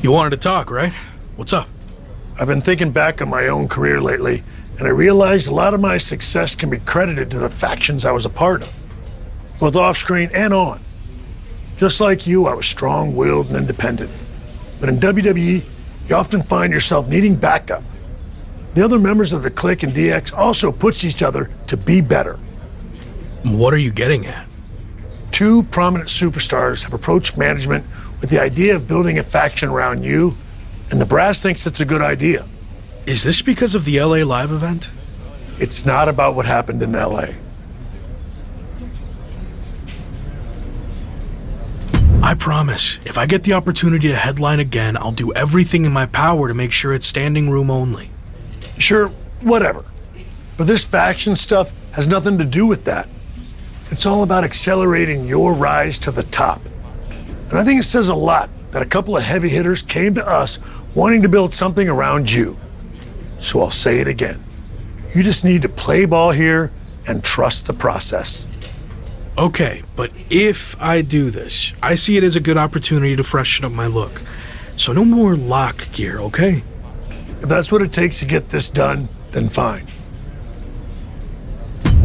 You wanted to talk, right? What's up? I've been thinking back on my own career lately, and I realized a lot of my success can be credited to the factions I was a part of, both off-screen and on. Just like you, I was strong-willed and independent. But in WWE, you often find yourself needing backup. The other members of the Clique and DX also push each other to be better. What are you getting at? Two prominent superstars have approached management with the idea of building a faction around you, and the brass thinks it's a good idea. Is this because of the LA Live event? It's not about what happened in LA. I promise, if I get the opportunity to headline again, I'll do everything in my power to make sure it's standing room only. Sure, whatever. But this faction stuff has nothing to do with that. It's all about accelerating your rise to the top. And I think it says a lot that a couple of heavy hitters came to us wanting to build something around you. So I'll say it again. You just need to play ball here and trust the process. Okay, but if I do this, I see it as a good opportunity to freshen up my look. So no more lock gear, okay? If that's what it takes to get this done, then fine.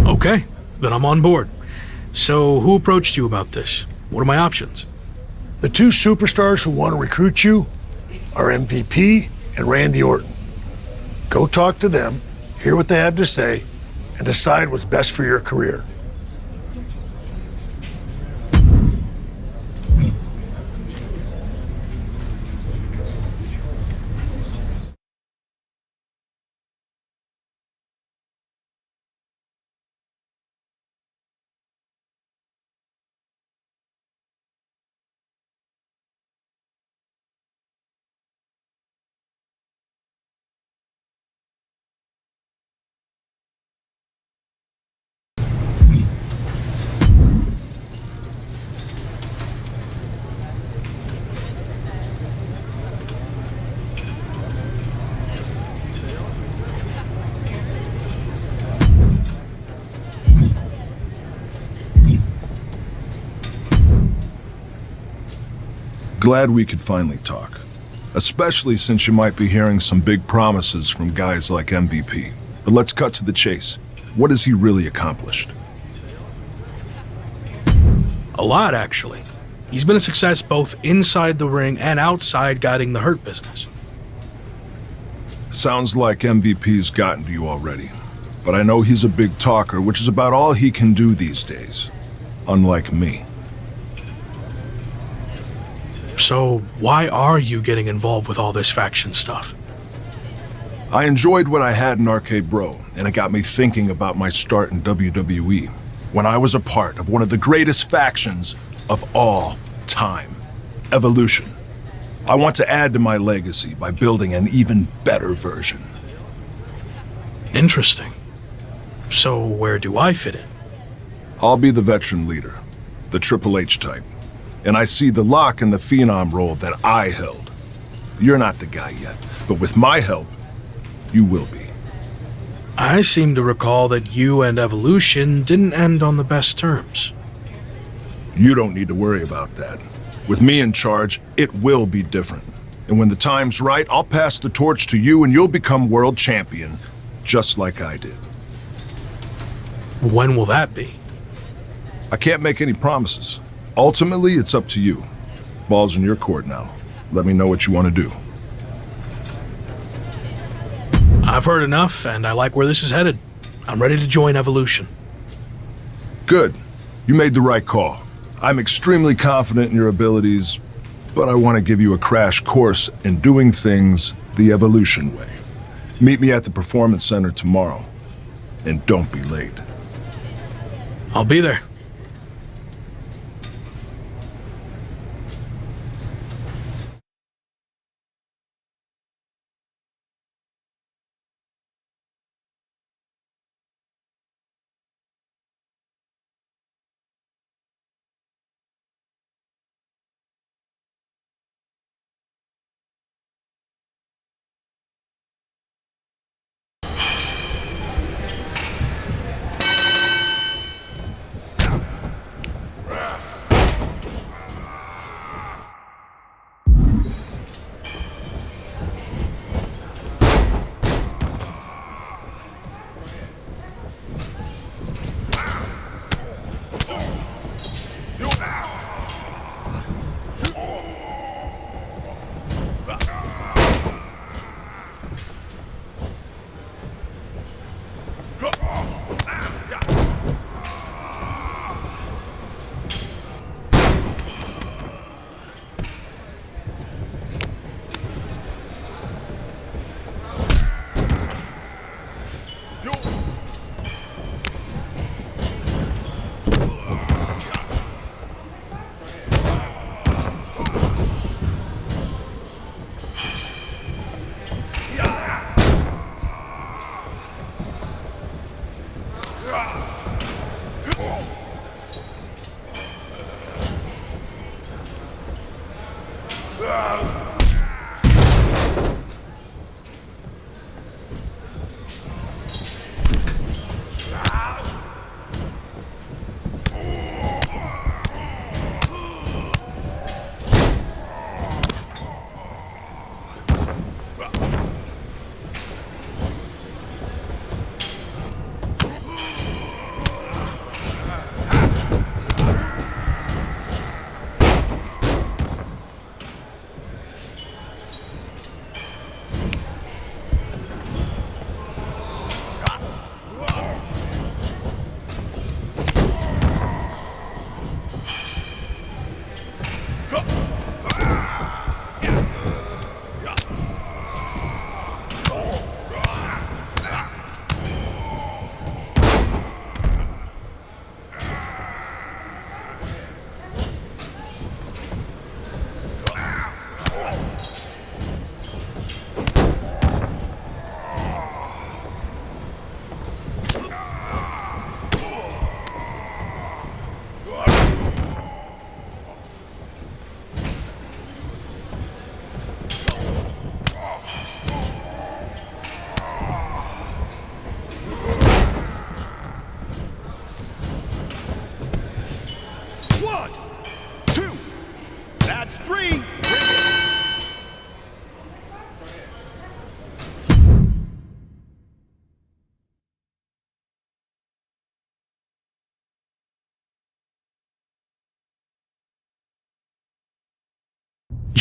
Okay, then I'm on board. So who approached you about this? What are my options? The two superstars who want to recruit you are MVP and Randy Orton. Go talk to them, hear what they have to say, and decide what's best for your career. Glad we could finally talk. Especially since you might be hearing some big promises from guys like MVP. But let's cut to the chase. What has he really accomplished? A lot, actually. He's been a success both inside the ring and outside guiding the Hurt business. Sounds like MVP's gotten to you already. But I know he's a big talker, which is about all he can do these days. Unlike me. So why are you getting involved with all this faction stuff? I enjoyed what I had in Arcade Bro, and it got me thinking about my start in WWE, when I was a part of one of the greatest factions of all time, Evolution. I want to add to my legacy by building an even better version. Interesting. So where do I fit in? I'll be the veteran leader, the Triple H type. And I see the Lock and the Phenom role that I held. You're not the guy yet, but with my help, you will be. I seem to recall that you and Evolution didn't end on the best terms. You don't need to worry about that. With me in charge, it will be different. And when the time's right, I'll pass the torch to you and you'll become world champion, just like I did. When will that be? I can't make any promises. Ultimately, it's up to you. Ball's in your court now. Let me know what you want to do. I've heard enough, and I like where this is headed. I'm ready to join Evolution. Good. You made the right call. I'm extremely confident in your abilities, but I want to give you a crash course in doing things the Evolution way. Meet me at the Performance Center tomorrow, and don't be late. I'll be there.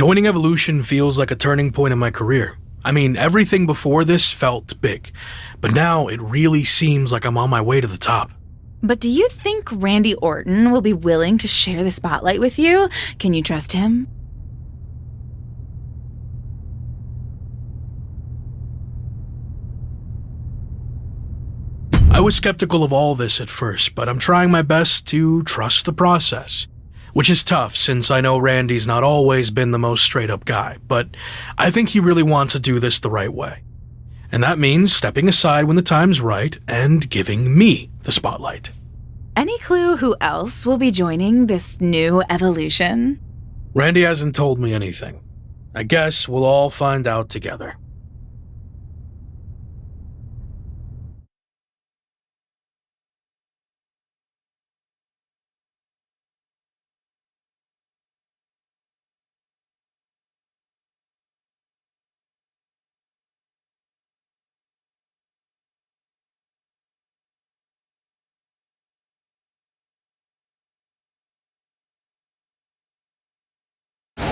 Joining Evolution feels like a turning point in my career. I mean, everything before this felt big, but now it really seems like I'm on my way to the top. But do you think Randy Orton will be willing to share the spotlight with you? Can you trust him? I was skeptical of all this at first, but I'm trying my best to trust the process. Which is tough since I know Randy's not always been the most straight-up guy, but I think he really wants to do this the right way. And that means stepping aside when the time's right and giving me the spotlight. Any clue who else will be joining this new evolution? Randy hasn't told me anything. I guess we'll all find out together.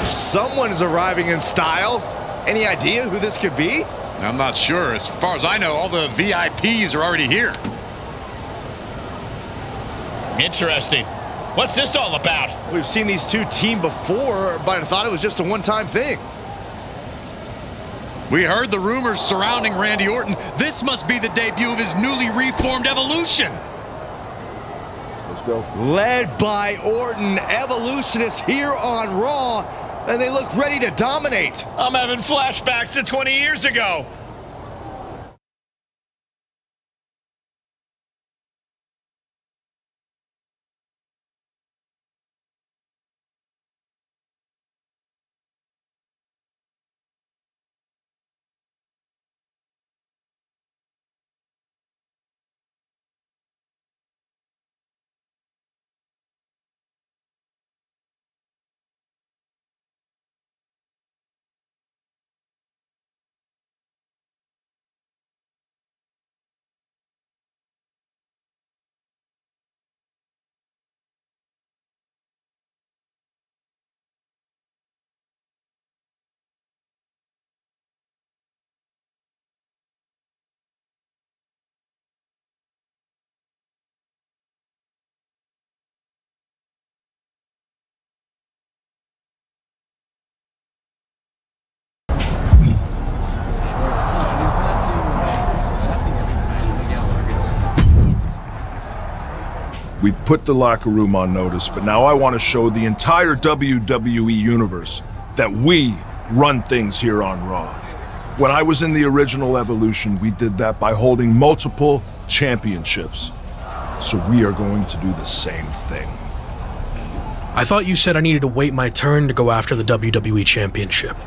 Someone's arriving in style. Any idea who this could be? I'm not sure. As far as I know, all the VIPs are already here. Interesting. What's this all about? We've seen these two team before, but I thought it was just a one-time thing. We heard the rumors surrounding Randy Orton. This must be the debut of his newly reformed Evolution. Let's go. Led by Orton, Evolution is here on Raw, and they look ready to dominate. I'm having flashbacks to 20 years ago. We put the locker room on notice, but now I want to show the entire WWE universe that we run things here on Raw. When I was in the original Evolution, we did that by holding multiple championships. So we are going to do the same thing. I thought you said I needed to wait my turn to go after the WWE Championship.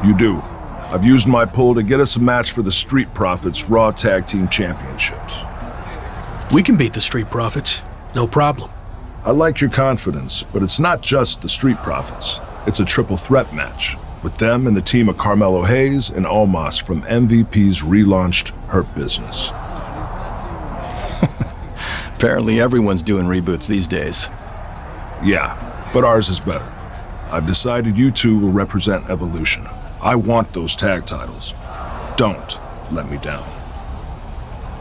You do. I've used my pull to get us a match for the Street Profits Raw Tag Team Championships. We can beat the Street Profits. No problem. I like your confidence, but it's not just the Street Profits. It's a triple threat match, with them and the team of Carmelo Hayes and Omos from MVP's relaunched Hurt Business. Apparently everyone's doing reboots these days. Yeah, but ours is better. I've decided you two will represent Evolution. I want those tag titles. Don't let me down.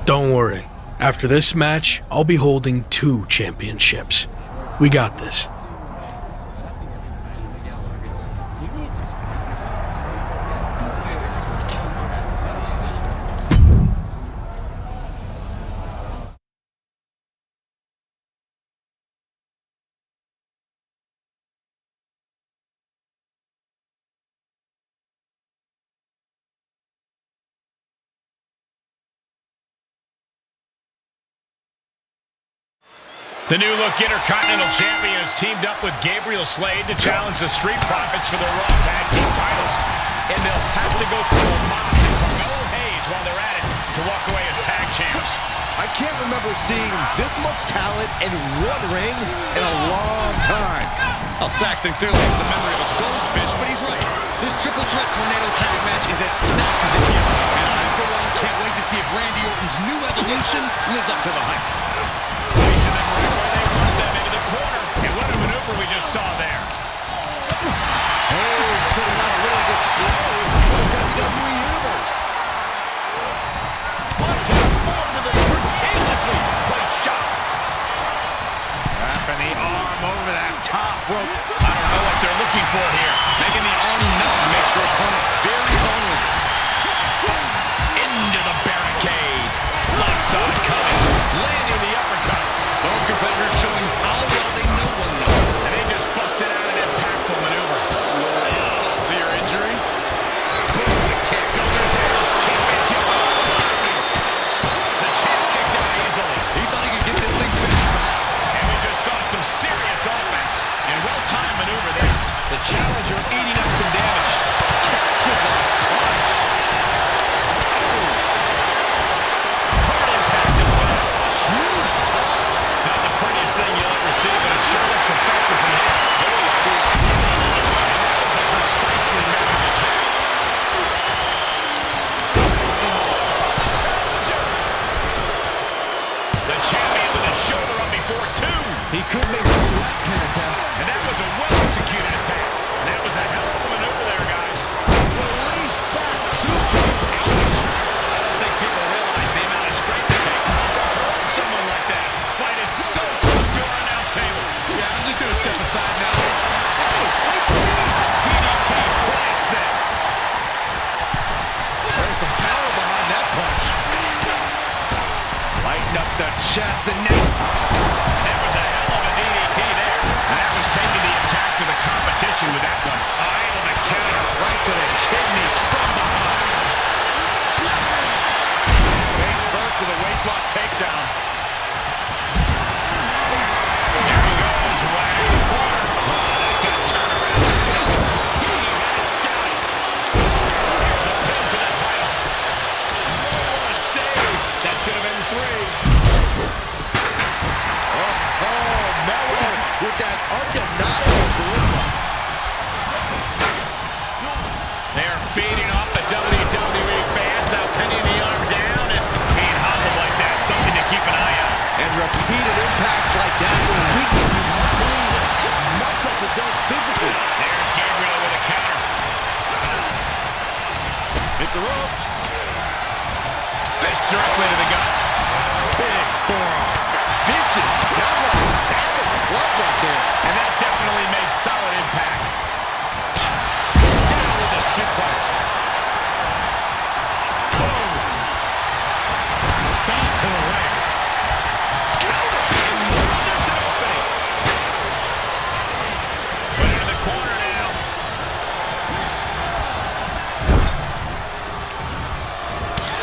Don't worry. After this match, I'll be holding 2 championships. We got this. The new look Intercontinental Champion has teamed up with Gabriel Slade to challenge the Street Profits for their Raw Tag Team titles. And they'll have to go through Omos and Carmelo Hayes while they're at it to walk away as tag champs. I can't remember seeing this much talent in one ring in a long time. Well, Saxton clearly has the memory of a goldfish, but he's right. This triple threat tornado tag match is as stacked as it gets. And I, for one, can't wait to see if Randy Orton's new Evolution lives up to the hype. Placing them right where they want them, into the corner. And what a maneuver we just saw there. Hayes over that top rope. I don't know what they're looking for here. Making the arm numb makes your opponent very vulnerable. Into the barricade. Locks on coming. Landing the uppercut. Both competitors showing how well they know one another. And they just busted out an impactful maneuver. Insult to your injury. Boom, the kick. Shoulders down. Championship. The champ kicks out easily. He thought he could get this thing finished fast. And we just saw some serious offense. And well-timed maneuver there. The challenger eating up some damage. Catches the punch. Hard impact in the back. Huge toss. Not the prettiest thing you'll ever see, but it sure looks effective from here. Holy Steve. And that was a precisely measured attack. The champion with a shoulder up before two. He could make a direct pin attempt. And that was a well-executed attack. That was a hell of a maneuver there, guys. Release back suplex. Ouch. I don't think people realize the amount of strength it takes to hold someone like that. Fight is so close to our announce table. Yeah, I'm just going to step aside now. Hey, wait for me. DDT plants that. There's some power behind that punch. Lighten up the chest and now. That was a hell of a DDT there. And that was taking the attack to the competition with that one. Able to counter right to the kidneys from behind. Face first with a waistlock takedown. There he goes, right in the corner. That got turned around. He had it scouted. Here's a pin for the title. Oh, what a save. That should have been three. Oh, Mello with that undeniable charisma. They're feeding off the WWE fans, now pinning the arm down and being hobbled like that. Something to keep an eye on. And repeated impacts like that will weaken you mentally as much as it does physically. There's Gabriel with a counter. Hit the ropes. Fist directly to the gut. Big forearm. Vicious, downright savage club right there. And that definitely made solid impact. Down with a suplex. Boom. Stomp to the leg. Counter. There's an opening. Put it in the corner now.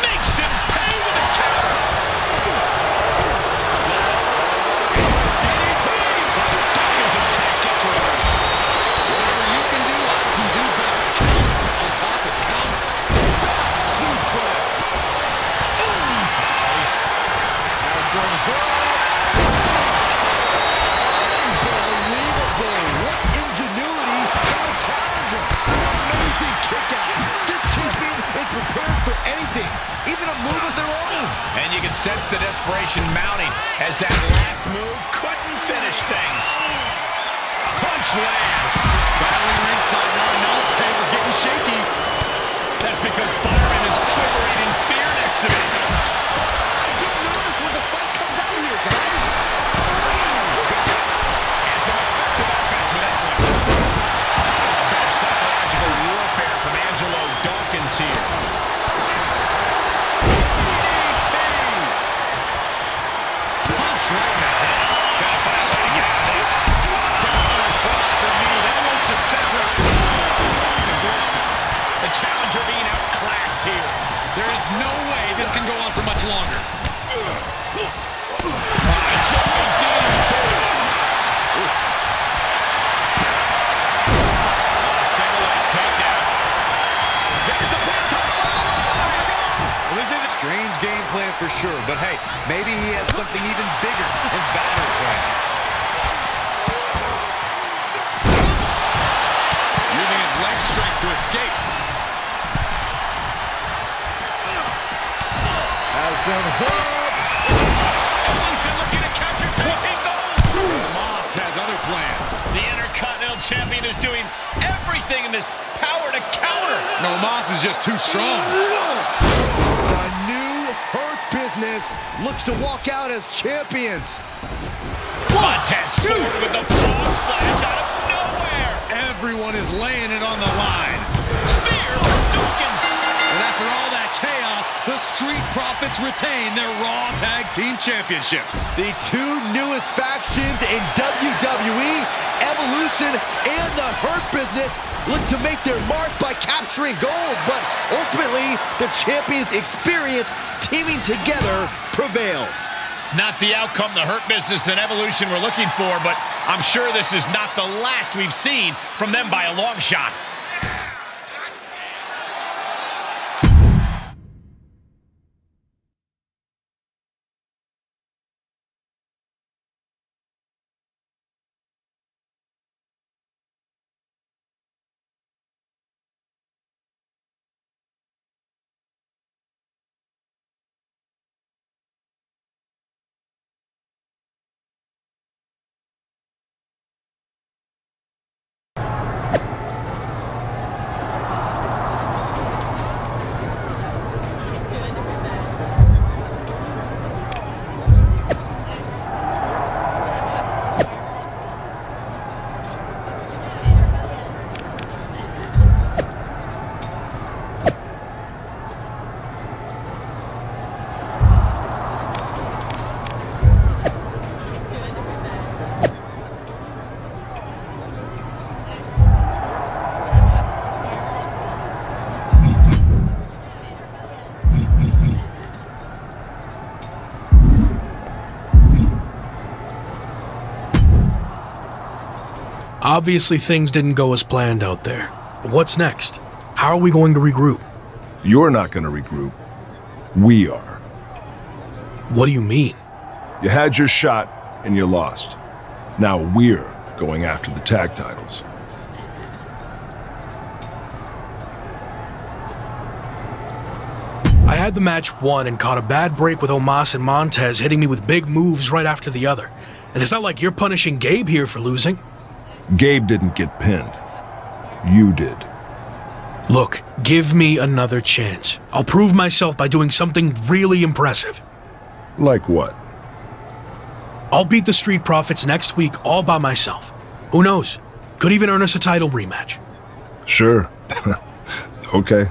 Makes him pay with a counter. Dawkins' attack gets reversed. Whatever you can do, I can do better. Counters on top of counters. Back suplex. Unbelievable. What ingenuity from the challenger. Amazing kick out. This champion is prepared for anything, even a move of their own. And you can sense the desperation mounting as that last move couldn't finish things. Punch lands. Battling ringside now. Announce table's getting shaky. That's because Byron is quivering in fear next to me. I get nervous when the fight comes out here, guys. And some effective offense with that one. A bit of psychological warfare from Angelo Dawkins here. DDT. Punch right in the head. Gotta find a way to get out of this. Down across the knee. That won't just separate the The challenger being outclassed here. There is no way this can go on for much longer. Jumping DDT. Single leg takedown. There's the pin title on the line. Well, this is a strange game plan for sure, but hey, maybe he has something even bigger and better planned. Using his leg strength to escape. Has them hooked. Evolution looking to capture taking gold. Moss has other plans. The Intercontinental Champion is doing everything in his power to counter. No, Moss is just too strong. The new Hurt Business looks to walk out as champions. Montez forward with the frog splash out of nowhere. Everyone is laying it on the line. Spear from Dawkins. And after all that chaos, the Street Profits retain their Raw Tag Team Championships. The two newest factions in WWE, Evolution and the Hurt Business, look to make their mark by capturing gold, but ultimately, the champions' experience teaming together prevailed. Not the outcome the Hurt Business and Evolution were looking for, but I'm sure this is not the last we've seen from them by a long shot. Obviously, things didn't go as planned out there. What's next? How are we going to regroup? You're not going to regroup. We are. What do you mean? You had your shot and you lost. Now we're going after the tag titles. I had the match won and caught a bad break with Omos and Montez hitting me with big moves right after the other. And it's not like you're punishing Gabe here for losing. Gabe didn't get pinned. You did. Look, give me another chance. I'll prove myself by doing something really impressive. Like what? I'll beat the Street Profits next week all by myself. Who knows? Could even earn us a title rematch. Sure. Okay.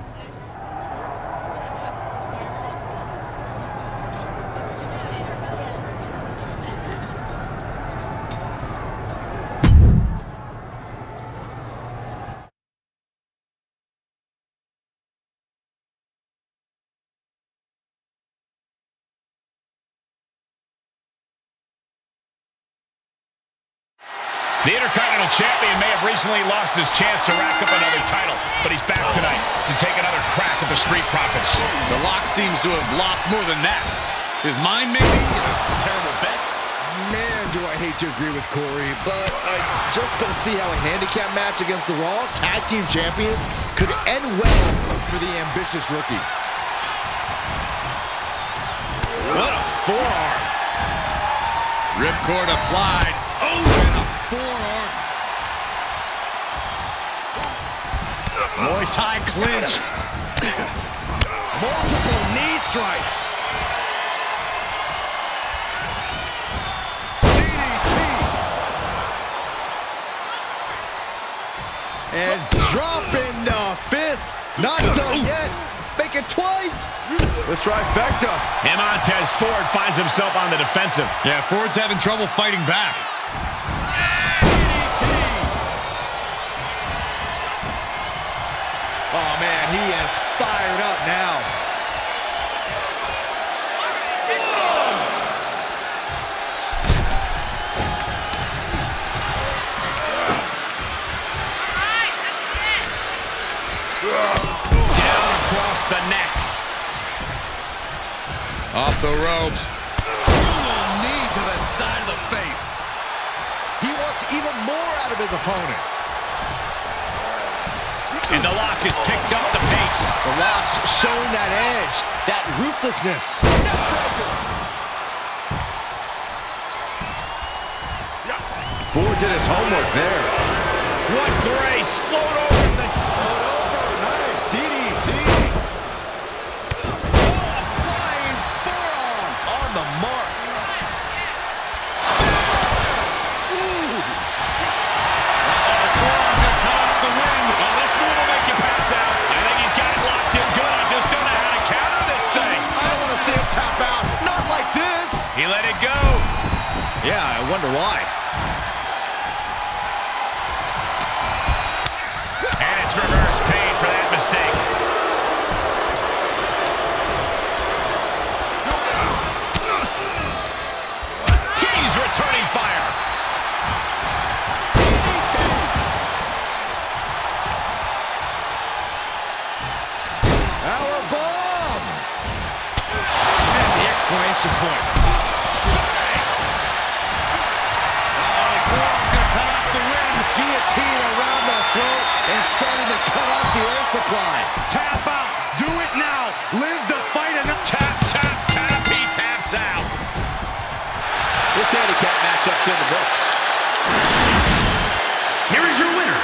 The Intercontinental Champion may have recently lost his chance to rack up another title, but he's back tonight to take another crack at the Street Profits. The Lock seems to have lost more than that. His mind, maybe? A terrible bet? Man, do I hate to agree with Corey, but I just don't see how a handicap match against the Raw Tag Team Champions could end well for the ambitious rookie. What a forearm. Ripcord applied. Oh, and a forearm. Muay Thai clinch. Multiple knee strikes. And dropping the fist. Not done yet. Make it twice. The trifecta. And Montez Ford finds himself on the defensive. Yeah, Ford's having trouble fighting back. Oh, man, he is fired up now. Down across the neck. Off the ropes. Brutal knee to the side of the face. He wants even more out of his opponent. And the Lock has picked up the pace. The Lock's showing that edge, that ruthlessness. Ford did his homework there. What grace. Float over the... Nice DDT. Flying forearm on the mark. Yeah, I wonder why. And it's reverse pain for that mistake. He's returning fire. Power bomb! And the exclamation point. Guillotine around the throat and starting to cut off the air supply. Tap out. Do it now. Live the fight. And tap, tap, tap. He taps out. This handicap matchup's in the books. Here is your winner,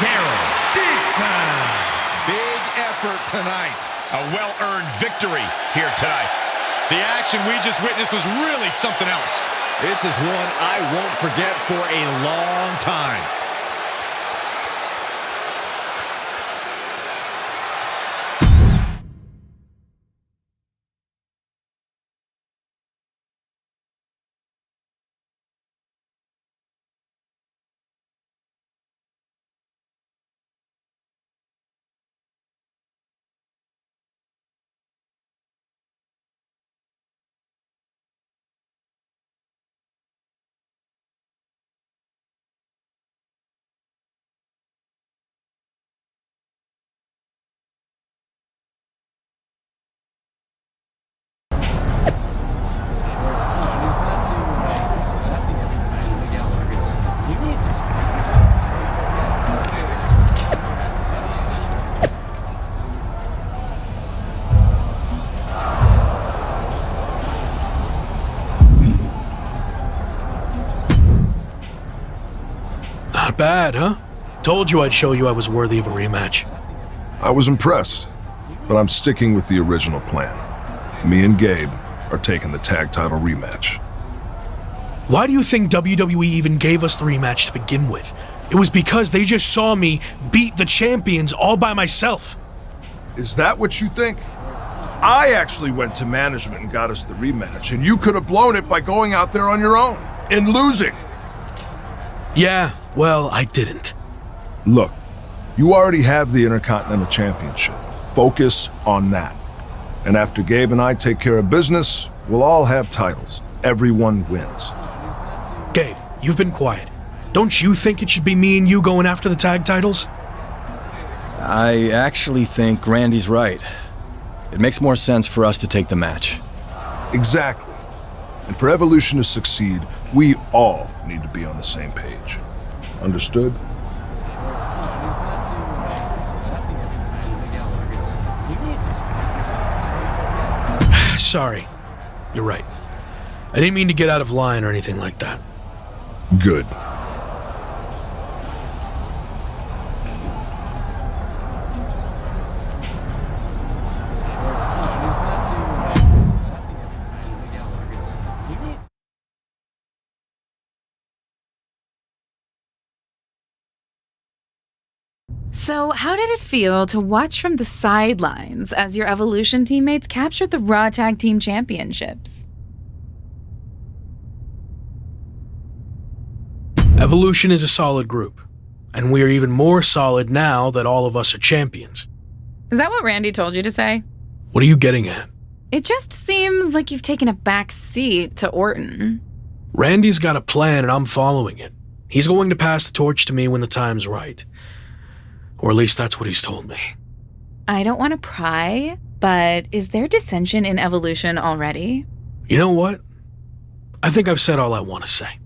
Daryl Dixon. Big effort tonight. A well-earned victory here tonight. The action we just witnessed was really something else. This is one I won't forget for a long time. Not bad, huh? Told you I'd show you I was worthy of a rematch. I was impressed, but I'm sticking with the original plan. Me and Gabe are taking the tag title rematch. Why do you think WWE even gave us the rematch to begin with? It was because they just saw me beat the champions all by myself. Is that what you think? I actually went to management and got us the rematch, and you could have blown it by going out there on your own and losing. Yeah, well, I didn't. Look, you already have the Intercontinental Championship. Focus on that. And after Gabe and I take care of business, we'll all have titles. Everyone wins. Gabe, you've been quiet. Don't you think it should be me and you going after the tag titles? I actually think Randy's right. It makes more sense for us to take the match. Exactly. And for Evolution to succeed, we all need to be on the same page. Understood? Sorry. You're right. I didn't mean to get out of line or anything like that. Good. So, how did it feel to watch from the sidelines as your Evolution teammates captured the Raw Tag Team Championships? Evolution is a solid group, and we are even more solid now that all of us are champions. Is that what Randy told you to say? What are you getting at? It just seems like you've taken a back seat to Orton. Randy's got a plan and I'm following it. He's going to pass the torch to me when the time's right. Or at least that's what he's told me. I don't want to pry, but is there dissension in Evolution already? You know what? I think I've said all I want to say.